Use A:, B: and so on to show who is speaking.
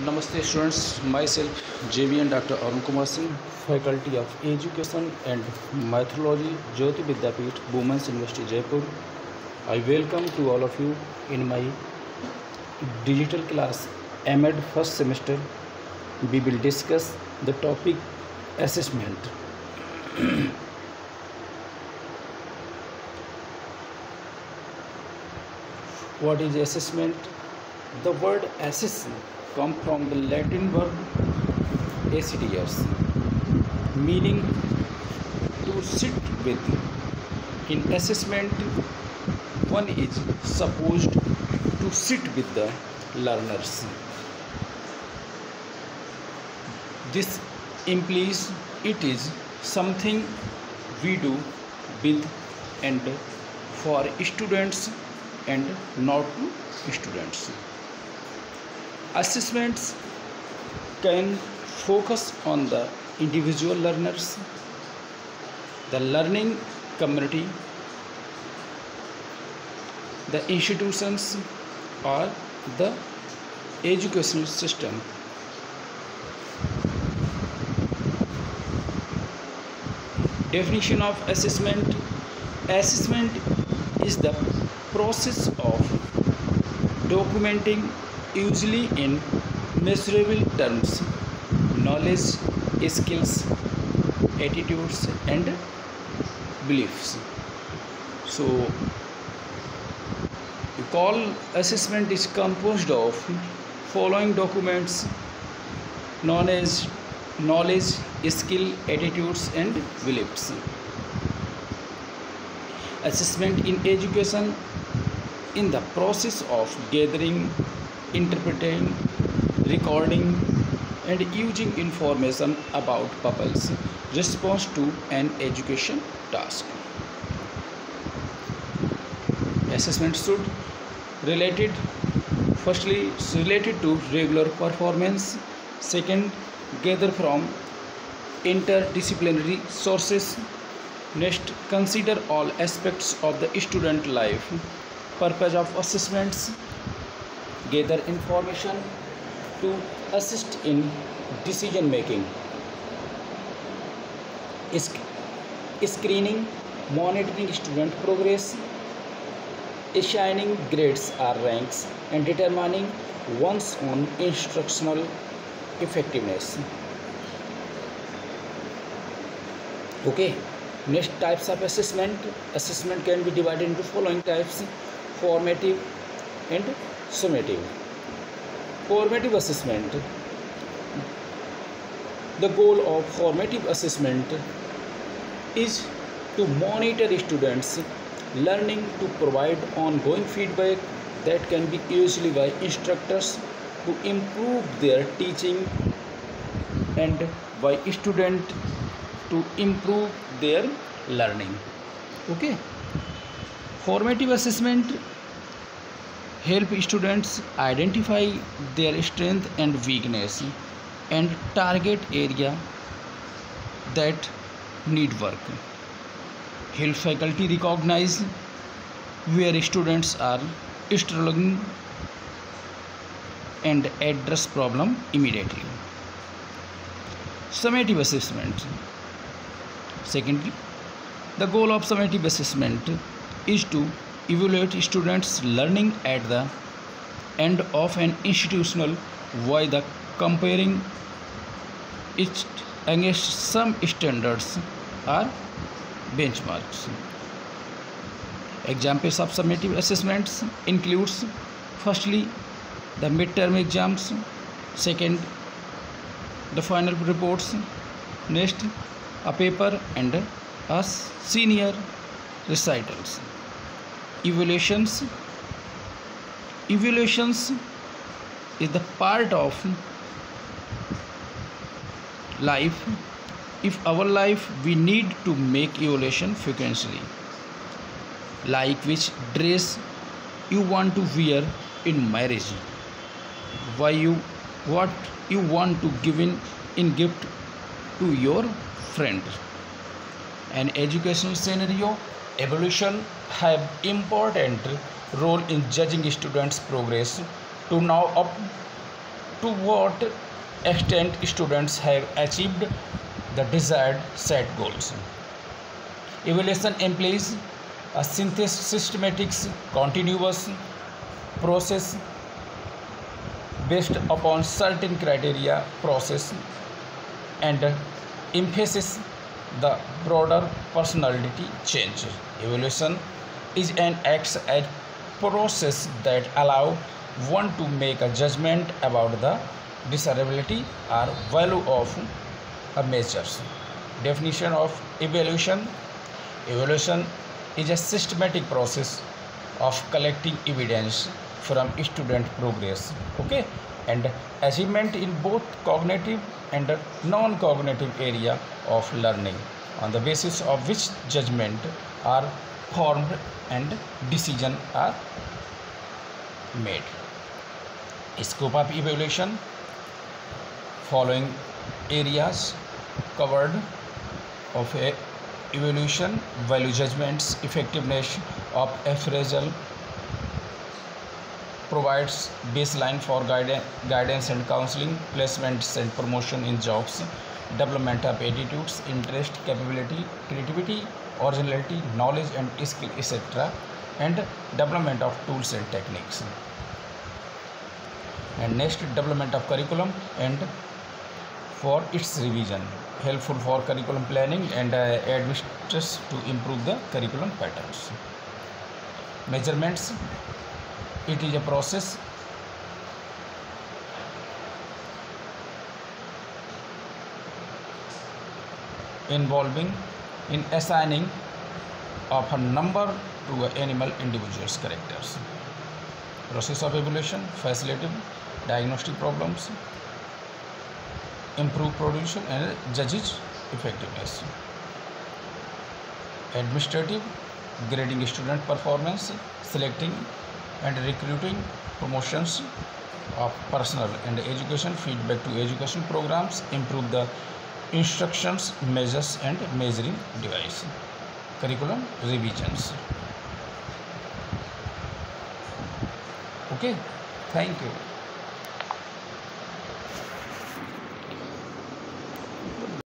A: Namaste students, myself JVN Dr. Arun Kumar Singh, Faculty of Education and Mythology, Jyoti Vidyapeeth, Women's University, Jaipur. I welcome to all of you in my digital class MEd first semester. We will discuss the topic assessment. What is assessment? The word assess comes from the Latin verb assidius, meaning to sit with. In assessment, one is supposed to sit with the learners. This implies it is something we do with and for students and not to students. Assessments can focus on the individual learners, the learning community, the institutions, or the educational system. Definition of assessment. Assessment is the process of documenting, usually in measurable terms, knowledge, skills, attitudes, and beliefs. So, you call assessment is composed of following documents known as knowledge, skill, attitudes, and beliefs. Assessment in education in the process of gathering, interpreting, recording, and using information about people's response to an education task. Assessment should related to regular performance. Second, gather from interdisciplinary sources. Next, consider all aspects of the student life. Purpose of assessments: gather information to assist in decision making, screening, monitoring student progress, assigning grades or ranks, and determining one's own instructional effectiveness. Okay. Next, types of assessment. Assessment can be divided into following types: formative and summative. Formative assessment. The goal of formative assessment is to monitor students' learning, to provide ongoing feedback that can be used by instructors to improve their teaching and by students to improve their learning. Okay. Formative assessment help students identify their strength and weakness and target area that need work. Help faculty recognize where students are struggling and address problem immediately. Summative assessment. Secondly, the goal of summative assessment is to evaluate students' learning at the end of an institutional by the comparing it against some standards or benchmarks. Examples of summative assessments includes: firstly, the midterm exams; second, the final reports; next, a paper and a senior recitals. Evaluations is the part of life. If our life we need to make evaluation frequently, like which dress you want to wear in marriage, what you want to give in gift to your friend. An educational scenario, evaluation have important role in judging students' progress to now up to what extent students have achieved the desired set goals. Evaluation implies a systematic, continuous process based upon certain criteria process and emphasizes the broader personality change. Evaluation is an acts as process that allow one to make a judgment about the desirability or value of a measures. Definition of evaluation. Evaluation is a systematic process of collecting evidence from student progress, okay, and achievement in both cognitive and non-cognitive area of learning, on the basis of which judgment are formed and decision are made. Scope of evaluation. Following areas covered of a evaluation: value judgments, effectiveness of appraisal, provides baseline for guidance and counseling, placements and promotion in jobs, development of attitudes, interest, capability, creativity, originality, knowledge and skill, etc., and development of tools and techniques. And next, development of curriculum and for its revision, helpful for curriculum planning and administrators to improve the curriculum patterns. Measurements. It is a process involving in assigning of a number to animal individuals' characters. Process of evaluation: facilitative, diagnostic problems, improve production and judges effectiveness. Administrative: grading student performance, selecting and recruiting, promotions of personnel and education, feedback to education programs, improve the instructions, measures and measuring device. Curriculum revisions. Okay, thank you.